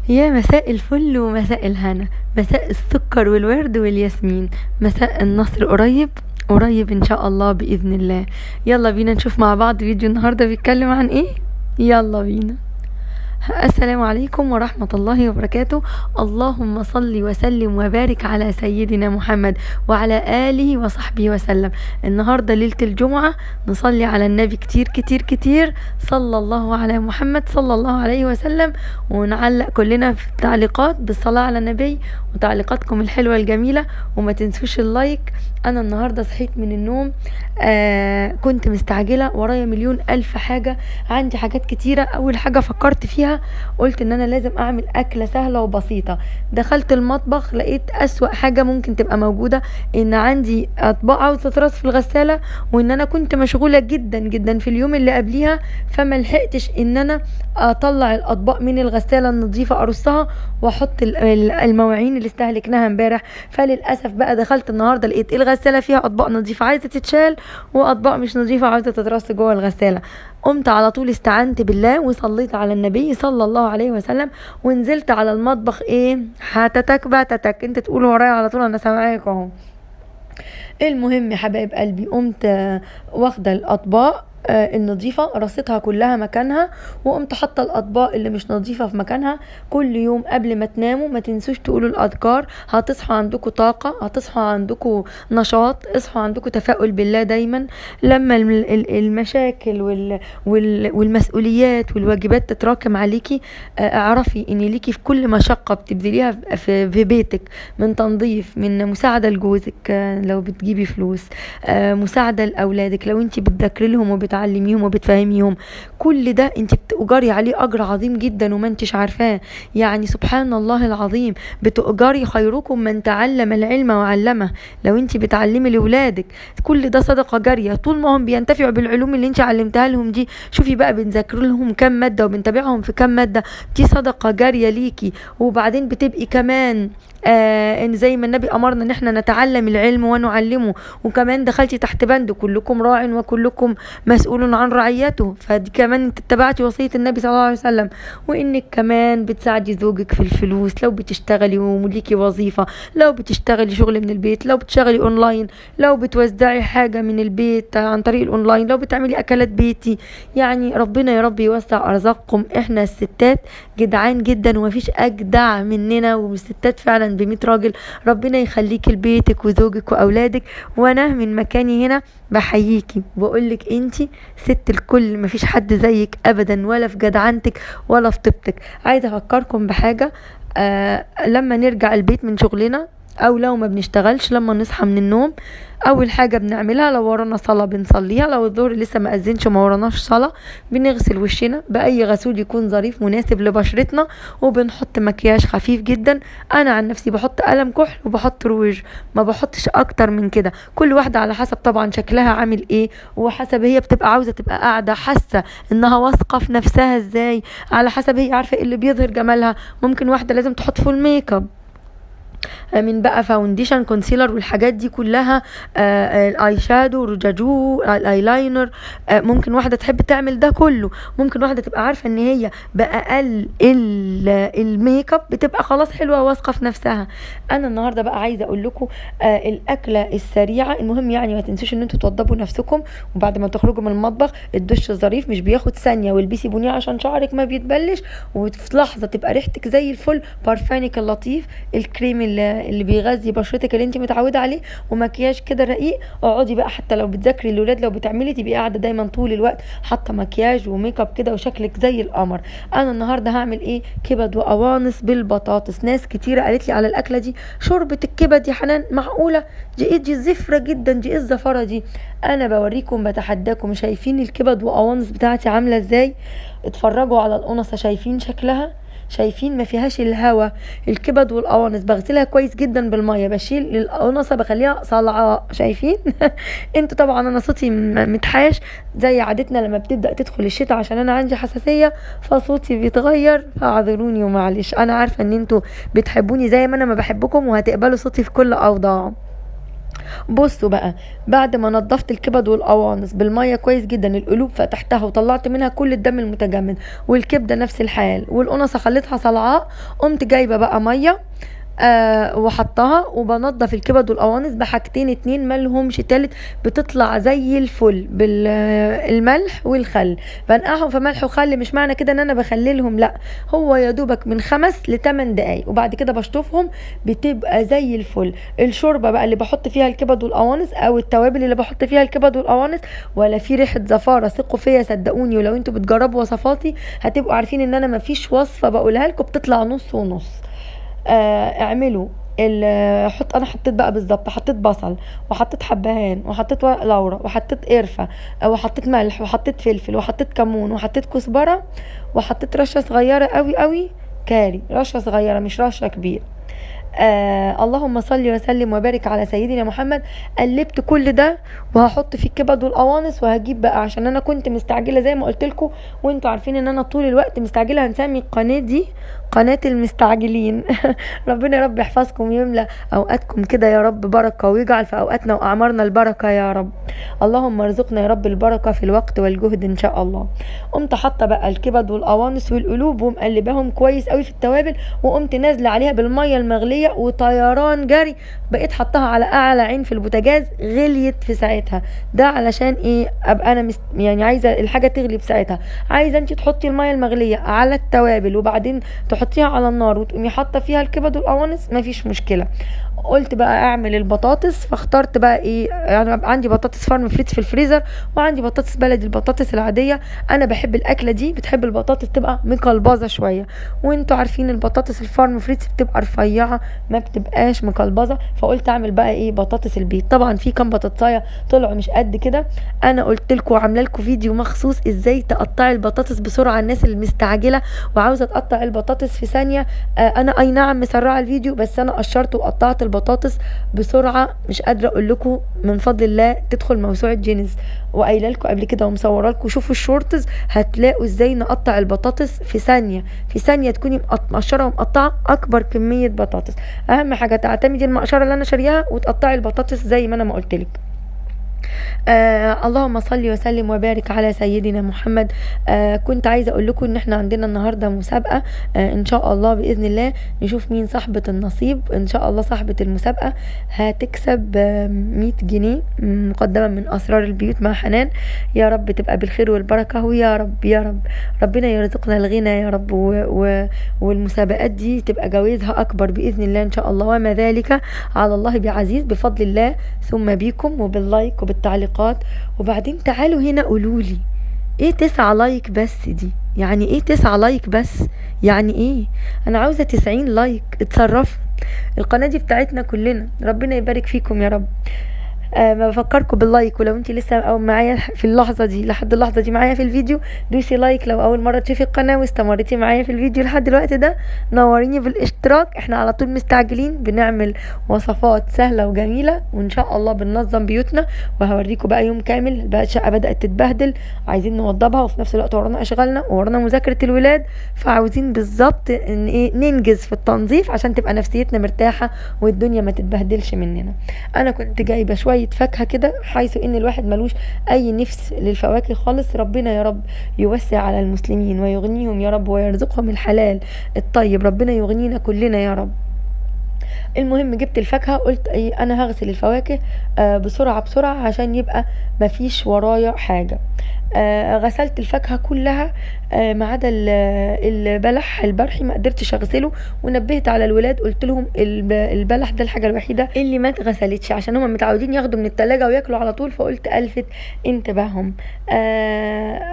يا مساء الفل ومساء الهنا، مساء السكر والورد والياسمين، مساء النصر قريب قريب ان شاء الله بإذن الله. يلا بينا نشوف مع بعض فيديو النهاردة بيتكلم عن ايه. يلا بينا. السلام عليكم ورحمة الله وبركاته. اللهم صل وسلم وبارك على سيدنا محمد وعلى آله وصحبه وسلم. النهاردة ليلة الجمعة، نصلي على النبي كتير كتير كتير، صلى الله على محمد صلى الله عليه وسلم، ونعلق كلنا في التعليقات بالصلاة على النبي وتعليقاتكم الحلوة الجميلة، وما تنسوش اللايك. أنا النهاردة صحيت من النوم، كنت مستعجلة، ورايا مليون ألف حاجة، عندي حاجات كتيرة. أول حاجة فكرت فيها قلت ان انا لازم اعمل اكلة سهلة وبسيطة. دخلت المطبخ لقيت اسوأ حاجة ممكن تبقى موجودة، ان عندي اطباق عاوزة تترص في الغسالة، وان انا كنت مشغولة جدا جدا في اليوم اللي قبليها، فما لحقتش ان انا اطلع الاطباق من الغسالة النظيفة ارصها واحط المواعين اللي استهلكناها امبارح. فللاسف بقى دخلت النهارده لقيت الغسالة فيها اطباق نظيفة عايزة تتشال، واطباق مش نظيفة عايزة تترص جوه الغسالة. قمت على طول استعنت بالله وصليت على النبي صلى الله عليه وسلم، ونزلت على المطبخ. ايه حتتك باتتك، انت تقول ورايا على طول، انا سامعاك اهو. المهم يا حبايب قلبي، قمت واخده الاطباق النظيفة رصيتها كلها مكانها، وقمت حاطه الاطباق اللي مش نظيفة في مكانها. كل يوم قبل ما تناموا ما تنسوش تقولوا الاذكار، هتصحوا عندكم طاقة، هتصحوا عندكم نشاط، اصحوا عندكم تفاؤل بالله دايما. لما المشاكل والمسؤوليات والواجبات تتراكم عليكي، اعرفي ان ليكي في كل مشقة بتبذليها في بيتك، من تنظيف، من مساعدة لجوزك لو بتجيبي فلوس، مساعدة لأولادك لو انت بتذاكري لهم وبتعلميهم وبتفهميهم، كل ده انت بتؤجري عليه أجر عظيم جدا وما انتش عارفاه. يعني سبحان الله العظيم، بتؤجري خيركم من تعلم العلم وعلمه. لو انت بتعلمي لأولادك، كل ده صدقة جارية طول ما هم بينتفعوا بالعلوم اللي انت علمتها لهم دي. شوفي بقى بنذاكر لهم كم مادة وبنتابعهم في كم مادة، دي صدقة جارية ليكي. وبعدين بتبقي كمان ان زي ما النبي امرنا ان احنا نتعلم العلم ونعلمه، وكمان دخلتي تحت بند كلكم راع وكلكم مسؤول عن رعيته، فدي كمان انت اتبعتي وصية النبي صلى الله عليه وسلم. وانك كمان بتساعدي زوجك في الفلوس لو بتشتغلي وليكي وظيفة، لو بتشتغلي شغل من البيت، لو بتشتغلي اونلاين، لو بتوزعي حاجة من البيت عن طريق الاونلاين، لو بتعملي اكلات بيتي. يعني ربنا يا رب يوسع ارزاقكم. احنا الستات جدعان جدا، ومفيش اجدع مننا، والستات فعلا ب100 راجل. ربنا يخليكي لبيتك وزوجك واولادك، وانا من مكاني هنا بحييكي وبقولك انتي ست الكل، مفيش حد زيك ابدا، ولا في جدعنتك ولا في طيبتك. عايزه افكركم بحاجه، لما نرجع البيت من شغلنا، او لو ما بنشتغلش، لما نصحى من النوم اول حاجه بنعملها لو ورانا صلاه بنصليها، لو الظهر لسه ما اذنش وما وراناش صلاه، بنغسل وشنا باي غسول يكون ظريف مناسب لبشرتنا، وبنحط مكياج خفيف جدا. انا عن نفسي بحط قلم كحل وبحط روج، ما بحطش اكتر من كده. كل واحده على حسب طبعا شكلها عامل ايه، وحسب هي بتبقى عاوزه تبقى قاعده حاسه انها واثقه في نفسها ازاي، على حسب هي عارفه ايه اللي بيظهر جمالها. ممكن واحده لازم تحط فول ميك اب، من بقى فاونديشن كونسيلر والحاجات دي كلها، الاي شادو، رجاجو، الايلاينر. ممكن واحده تحب تعمل ده كله، ممكن واحده تبقى عارفه ان هي باقل الميك اب بتبقى خلاص حلوه واثقه في نفسها. انا النهارده بقى عايزه اقول لكم الاكله السريعه. المهم يعني ما تنسوش ان انتوا توضبوا نفسكم، وبعد ما تخرجوا من المطبخ الدش الظريف مش بياخد ثانيه، والبسي بنيه عشان شعرك ما بيتبلش، وفي لحظه تبقى ريحتك زي الفل، بارفانك اللطيف، الكريم اللي بيغذي بشرتك اللي انت متعوده عليه، ومكياج كده رقيق. اقعدي بقى حتى لو بتذاكري الاولاد، لو بتعملي، تبقي قاعده دايما طول الوقت حاطه مكياج وميك اب كده وشكلك زي القمر. انا النهارده هعمل ايه؟ كبد وقوانص بالبطاطس. ناس كتيره قالت لي على الاكله دي، شوربه الكبد يا حنان، معقوله؟ دي ايه؟ دي زفره جدا، دي ايه الزفره دي؟ انا بوريكم بتحداكم. شايفين الكبد وقوانص بتاعتي عامله ازاي؟ اتفرجوا على القنصه، شايفين شكلها؟ شايفين ما فيهاش الهوا؟ الكبد والقوانص بغسلها كويس جدا بالميه، بشيل القنصه بخليها صلعاء، شايفين؟ انتوا طبعا انا صوتي متحاش زي عادتنا لما بتبدا تدخل الشتاء، عشان انا عندي حساسيه فصوتي بيتغير، فاعذروني ومعلش. انا عارفه ان انتوا بتحبوني زي ما انا ما بحبكم، وهتقبلوا صوتي في كل اوضاع. بصوا بقى، بعد ما نضفت الكبد والقوانص بالميه كويس جدا، القلوب فتحتها وطلعت منها كل الدم المتجمد، والكبده نفس الحال، والقنصه خليتها صلعاء، قمت جايبه بقى ميه وحطها، وبنضف الكبد والقوانص بحاجتين اتنين مالهمش تالت، بتطلع زي الفل بالملح والخل. بنقعهم في ملح وخل، مش معنى كده ان انا بخللهم، لا، هو يا دوبك من 5 ل8 دقايق، وبعد كده بشطفهم، بتبقى زي الفل. الشوربه بقى اللي بحط فيها الكبد والقوانص، او التوابل اللي بحط فيها الكبد والقوانص، ولا في ريحه زفاره، ثقوا فيا صدقوني، ولو انتوا بتجربوا وصفاتي هتبقوا عارفين ان انا مفيش وصفه بقولها لكم بتطلع نص ونص. اعملوا انا حطيت بقى بالظبط، حطيت بصل، وحطيت حبهان، وحطيت ورق لورا، وحطيت قرفه، وحطيت ملح، وحطيت فلفل، وحطيت كمون، وحطيت كزبره، وحطيت رشه صغيره قوي قوي كاري، رشه صغيره مش رشه كبيره. اللهم صل وسلم وبارك على سيدنا محمد. قلبت كل ده، وهحط فيه الكبد والقوانص، وهجيب بقى، عشان انا كنت مستعجله زي ما قلت لكم، وانتوا عارفين ان انا طول الوقت مستعجله. هنسمي القناه دي قناه المستعجلين. ربنا يا رب يحفظكم ويملى اوقاتكم كده يا رب بركه، ويجعل في اوقاتنا واعمارنا البركه يا رب. اللهم ارزقنا يا رب البركه في الوقت والجهد ان شاء الله. قمت حاطه بقى الكبد والقوانص والقلوب، ومقلباهم كويس قوي في التوابل، وقمت نازله عليها بالميه المغليه، وطيران جري بقيت حطها على اعلى عين في البوتاجاز، غليت في ساعتها. ده علشان ايه؟ ابقى انا يعني عايزه الحاجه تغلي في ساعتها. عايزه انت تحطي الميه المغليه على التوابل، وبعدين تحطيها على النار، وتقومي حاطه فيها الكبد والقوانص، مفيش مشكله. قلت بقى اعمل البطاطس، فاخترت بقى ايه، يعني عندي بطاطس فارم فريتس في الفريزر، وعندي بطاطس بلدي، البطاطس العاديه. انا بحب الاكله دي، بتحب البطاطس تبقى مقلبظه شويه، وانتوا عارفين البطاطس الفارم فريتس بتبقى رفيعه، ما بتبقاش مقلبظه. فقلت اعمل بقى ايه، بطاطس البيت. طبعا في كام بطاطسايه طلعوا مش قد كده. انا قلت لكم عامله لكم فيديو مخصوص ازاي تقطعي البطاطس بسرعه، الناس اللي مستعجله وعاوزه تقطع البطاطس في ثانيه. انا اي نعم مسرعه الفيديو، بس انا قشرت وقطعت البطاطس بسرعه، مش قادره اقول لكم، من فضل الله تدخل موسوعه جينيز. وقايله لكم قبل كده ومصوره لكم، شوفوا الشورتز هتلاقوا ازاي نقطع البطاطس في ثانيه، في ثانيه تكوني مقشره ومقطعه اكبر كميه بطاطس. اهم حاجه تعتمدي المقشره اللي انا شارياها، وتقطعي البطاطس زي ما انا ما قلت لك. اللهم صل وسلم وبارك على سيدنا محمد. كنت عايزه اقول لكم ان احنا عندنا النهارده مسابقه، ان شاء الله باذن الله نشوف مين صاحبه النصيب. ان شاء الله صاحبه المسابقه هتكسب 100 جنيه مقدما من اسرار البيوت مع حنان. يا رب تبقى بالخير والبركه، ويا رب يا رب ربنا يرزقنا الغنى يا رب، والمسابقات دي تبقى جوائزها اكبر باذن الله ان شاء الله، وما ذلك على الله بعزيز، بفضل الله ثم بيكم، وباللايك وبالتعليقات. وبعدين تعالوا هنا قولولي، ايه 9 لايك بس دي؟ يعني ايه 9 لايك بس؟ يعني ايه؟ انا عاوزة 90 لايك. اتصرفوا، القناة دي بتاعتنا كلنا، ربنا يبارك فيكم يا رب. ما بفكركم باللايك، ولو انت لسه او معايا في اللحظه دي، لحد اللحظه دي معايا في الفيديو، دوسي لايك. لو اول مره تشوفي القناه واستمرتي معايا في الفيديو لحد الوقت ده، نوريني بالاشتراك. احنا على طول مستعجلين، بنعمل وصفات سهله وجميله، وان شاء الله بننظم بيوتنا. وهوريكم بقى يوم كامل بقى الشقه بدات تتبهدل، عايزين نوضبها، وفي نفس الوقت ورانا اشغالنا ورانا مذاكره الولاد، فعاوزين بالظبط ان ايه، ننجز في التنظيف عشان تبقى نفسيتنا مرتاحه والدنيا ما تتبهدلش مننا. انا كنت جايبه شويه فاكهه كده، حيث ان الواحد ملوش اي نفس للفواكه خالص. ربنا يا رب يوسع على المسلمين ويغنيهم يا رب، ويرزقهم الحلال الطيب. ربنا يغنينا كلنا يا رب. المهم جبت الفاكهه، قلت ايه، انا هغسل الفواكه بسرعه بسرعه عشان يبقى مفيش ورايا حاجه. غسلت الفاكهه كلها ما عدا البلح البرحي، ما قدرتش اغسله، ونبهت على الولاد قلت لهم البلح ده الحاجه الوحيده اللي ما اتغسلتش، عشان هم متعودين ياخدوا من التلاجة وياكلوا على طول، فقلت الفت انتباههم.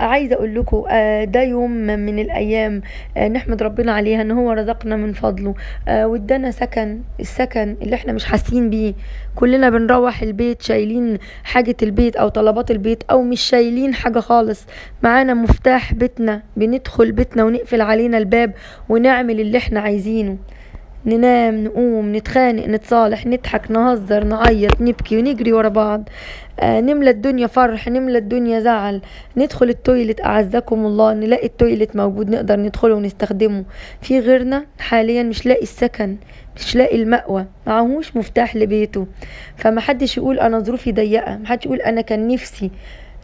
عايزه اقول لكم ده يوم من الايام نحمد ربنا عليها، ان هو رزقنا من فضله وادانا سكن، السكن اللي احنا مش حاسين بيه. كلنا بنروح البيت شايلين حاجه البيت او طلبات البيت، او مش شايلين حاجه خالص، معانا مفتاح بيتنا، بندخل بيتنا ونقفل علينا الباب ونعمل اللي احنا عايزينه. ننام، نقوم، نتخانق، نتصالح، نضحك، نهزر، نعيط، نبكي ونجري ورا بعض. نملى الدنيا فرح، نملى الدنيا زعل. ندخل التويلت أعزكم الله، نلاقي التويلت موجود نقدر ندخله ونستخدمه. في غيرنا حاليا مش لاقي السكن، مش لاقي المأوى، معهوش مفتاح لبيته. فمحدش يقول انا ظروفي ضيقة، محدش يقول انا كان نفسي.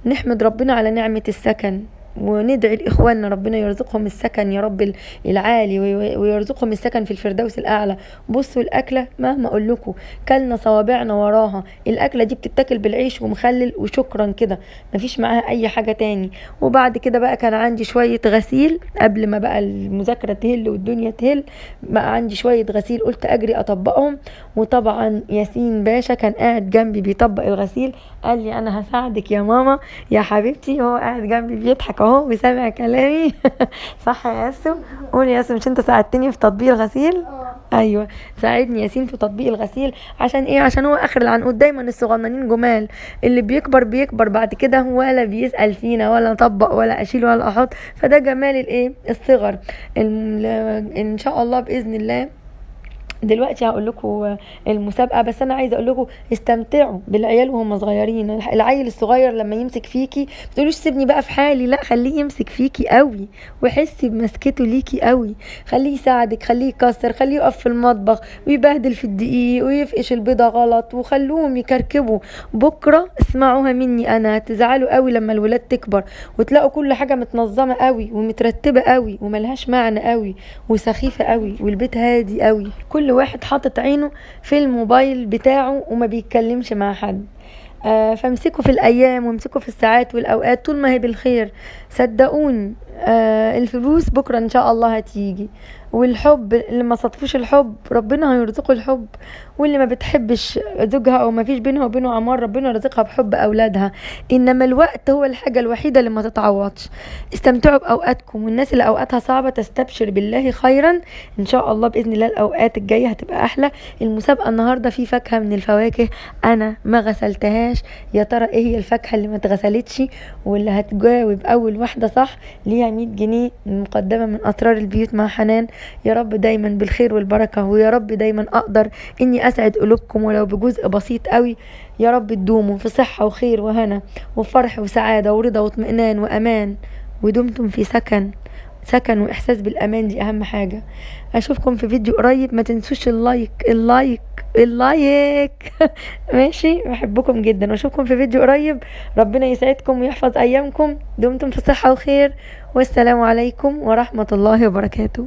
نحمد ربنا على نعمة السكن، وندعي لإخواننا ربنا يرزقهم السكن يا رب العالي، ويرزقهم السكن في الفردوس الأعلى. بصوا الأكلة مهما أقول لكم كلنا صوابعنا وراها، الأكلة دي بتتاكل بالعيش ومخلل وشكرا كده، مفيش معاها أي حاجة تاني. وبعد كده بقى كان عندي شوية غسيل قبل ما بقى المذاكرة تهل والدنيا تهل، بقى عندي شوية غسيل قلت أجري أطبقهم. وطبعا ياسين باشا كان قاعد جنبي بيطبق الغسيل، قال لي أنا هساعدك يا ماما يا حبيبتي. هو قاعد جنبي بيضحك اهو وسامع كلامي. صح يا ياسو؟ قول يا ياسو، مش انت ساعدتني في تطبيق الغسيل؟ ايوه، ساعدني ياسين في تطبيق الغسيل. عشان ايه؟ عشان هو اخر العنقود. دايما الصغننين جمال، اللي بيكبر بيكبر بعد كده ولا بيسأل فينا ولا اطبق ولا اشيل ولا احط. فده جمال الايه؟ الصغر. ان شاء الله باذن الله دلوقتي هقول لكم المسابقه، بس انا عايزه اقول لكم استمتعوا بالعيال وهم صغيرين. العيل الصغير لما يمسك فيكي ما تقولوش سيبني بقى في حالي، لا خليه يمسك فيكي قوي وحسي بمسكته ليكي قوي. خليه يساعدك، خليه يكسر، خليه يقف في المطبخ ويبهدل في الدقيق ويفقش البيضه غلط، وخلوهم يكركبوا. بكره اسمعوها مني انا، هتزعلوا قوي لما الولاد تكبر وتلاقوا كل حاجه متنظمه قوي ومترتبه قوي وملهاش معنى قوي وسخيفه قوي والبيت هادي قوي. كل واحد حاطط عينه في الموبايل بتاعه وما بيتكلمش مع حد. فامسكوا في الايام وامسكوا في الساعات والاوقات طول ما هي بالخير. صدقوني الفلوس بكره ان شاء الله هتيجي، والحب اللي ما صادفوش الحب ربنا هيرزقه الحب، واللي ما بتحبش زوجها او ما فيش بينها وبينه عمار ربنا يرزقها بحب اولادها. انما الوقت هو الحاجه الوحيده اللي ما تتعوضش. استمتعوا باوقاتكم، والناس اللي اوقاتها صعبه تستبشر بالله خيرا. ان شاء الله باذن الله الاوقات الجايه هتبقى احلى. المسابقه النهارده في فاكهه من الفواكه انا ما غسلتهاش، يا ترى ايه هي الفاكهه اللي ما اتغسلتش؟ واللي هتجاوب اول واحده صح ليها 100 جنيه مقدمه من اسرار البيوت مع حنان. يا رب دايما بالخير والبركه، ويا رب دايما اقدر اني اسعد قلوبكم ولو بجزء بسيط قوي. يا رب تدوموا في صحه وخير وهنا وفرح وسعاده ورضا واطمئنان وامان، ودمتم في سكن واحساس بالامان، دي اهم حاجه. اشوفكم في فيديو قريب، ما تنسوش اللايك. ماشي، بحبكم جدا واشوفكم في فيديو قريب. ربنا يسعدكم ويحفظ ايامكم، دمتم في صحه وخير، والسلام عليكم ورحمه الله وبركاته.